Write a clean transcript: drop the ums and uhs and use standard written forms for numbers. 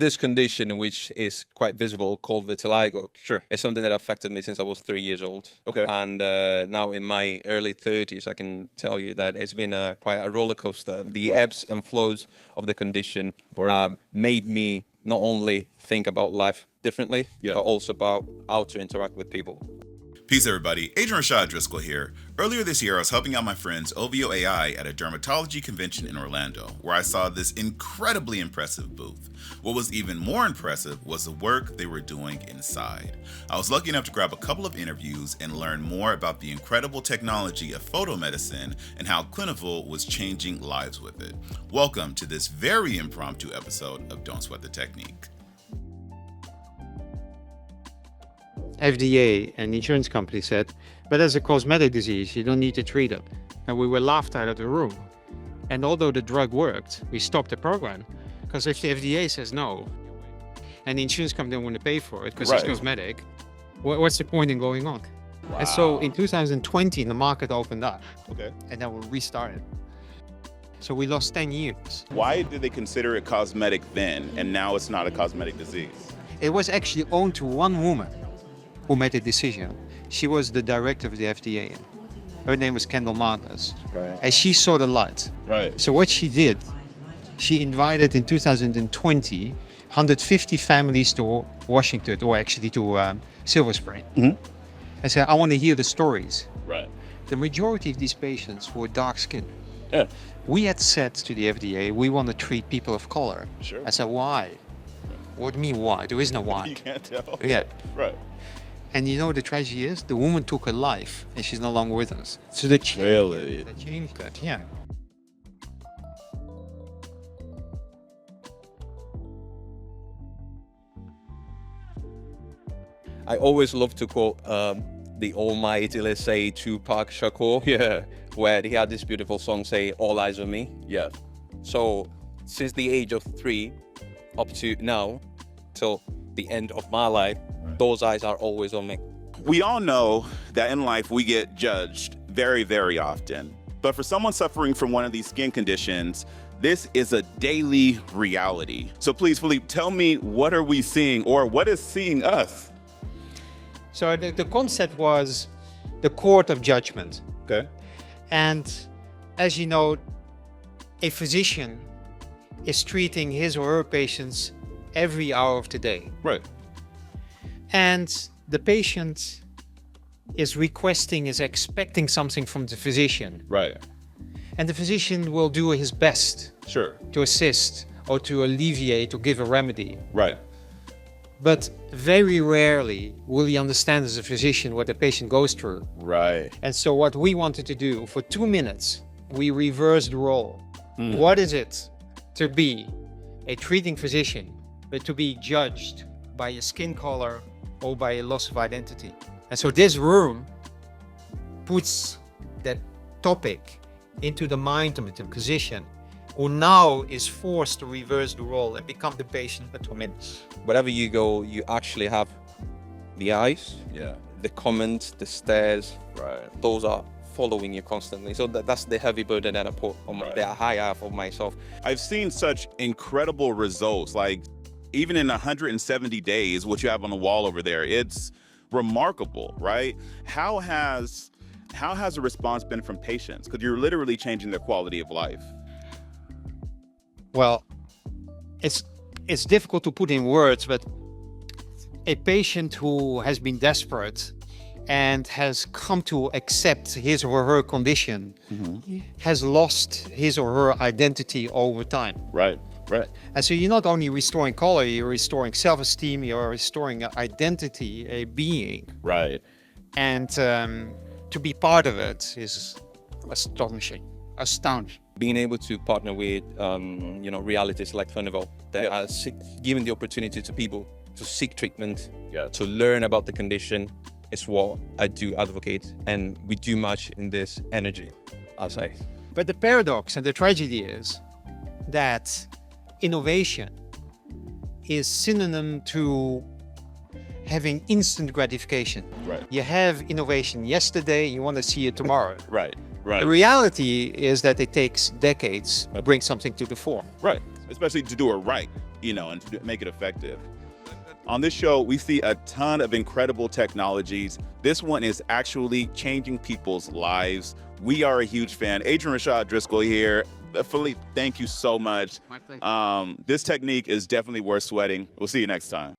this condition, which is quite visible, called vitiligo. Sure. It's something that affected me since I was 3 years old. Okay. And now in my early 30s, I can tell you that it's been quite a roller coaster. The ebbs and flows of the condition made me not only think about life differently, but also about how to interact with people. Peace, everybody. Adrian Rashad Driscoll here. Earlier this year, I was helping out my friends OVO AI at a dermatology convention in Orlando, where I saw this incredibly impressive booth. What was even more impressive was the work they were doing inside. I was lucky enough to grab a couple of interviews and learn more about the incredible technology of photomedicine and how Clinuvel was changing lives with it. Welcome to this very impromptu episode of Don't Sweat the Technique. FDA and insurance company said, but as a cosmetic disease, you don't need to treat it. And we were laughed out of the room. And although the drug worked, we stopped the program. Because if the FDA says no, and the insurance company don't want to pay for it because it's cosmetic, what's the point in going on? Wow. And so in 2020, the market opened up. Okay. And then we restarted. So we lost 10 years. Why did they consider it cosmetic then, and now it's not a cosmetic disease? It was actually owned to one woman who made a decision. She was the director of the FDA. Her name was Kendall Martinez. Right. And she saw the light. Right. So what she did, she invited in 2020, 150 families to Washington, or actually to Silver Spring. Mm-hmm. I said, I want to hear the stories. Right. The majority of these patients were dark skinned. Yeah. We had said to the FDA, we want to treat people of color. Sure. I said, why? What do you mean why? There is no why. You can't tell. Yeah. Right. And you know the tragedy is, the woman took her life and she's no longer with us. So they changed that, yeah. I always love to quote the almighty, let's say, Tupac Shakur, where he had this beautiful song say, "All eyes on me." Yeah. So since the age of 3 up to now, till the end of my life, those eyes are always on me. We all know that in life we get judged very, very often. But for someone suffering from one of these skin conditions, this is a daily reality. So please, Philippe, tell me, what are we seeing, or what is seeing us? So the concept was the court of judgment. Okay. And as you know, a physician is treating his or her patients every hour of the day. Right. And the patient is requesting, is expecting something from the physician. Right. And the physician will do his best Sure. to assist or to alleviate or give a remedy. Right. But very rarely will he understand as a physician what the patient goes through. Right. And so what we wanted to do, for 2 minutes, we reversed the role. What is it to be a treating physician, but to be judged by a skin color or by a loss of identity? And so this room puts that topic into the mind of the physician, who now is forced to reverse the role and become the patient for 2 minutes. Wherever you go, you actually have the eyes, Yeah. the comments, the stares. Right. Those are following you constantly. So that's the heavy burden that I put on the high half of myself. I've seen such incredible results, like even in 170 days, what you have on the wall over there, it's remarkable, right? How has the response been from patients? Because you're literally changing their quality of life. Well, it's difficult to put in words, but a patient who has been desperate and has come to accept his or her condition has lost his or her identity over time. Right. Right. And so you're not only restoring color, you're restoring self-esteem, you're restoring identity, a being. Right. And to be part of it is astonishing, astounding. Being able to partner with, realities like Clinuvel that are giving the opportunity to people to seek treatment, to learn about the condition, is what I do advocate. And we do much in this energy, I'll say. But the paradox and the tragedy is that innovation is synonym to having instant gratification. Right. You have innovation yesterday, you want to see it tomorrow. Right. Right. The reality is that it takes decades to bring something to the fore. Right. Especially to do it right. and to make it effective. On this show, we see a ton of incredible technologies. This one is actually changing people's lives. We are a huge fan. Adrian Rashad Driscoll here. Philippe, thank you so much. My pleasure. This technique is definitely worth sweating. We'll see you next time.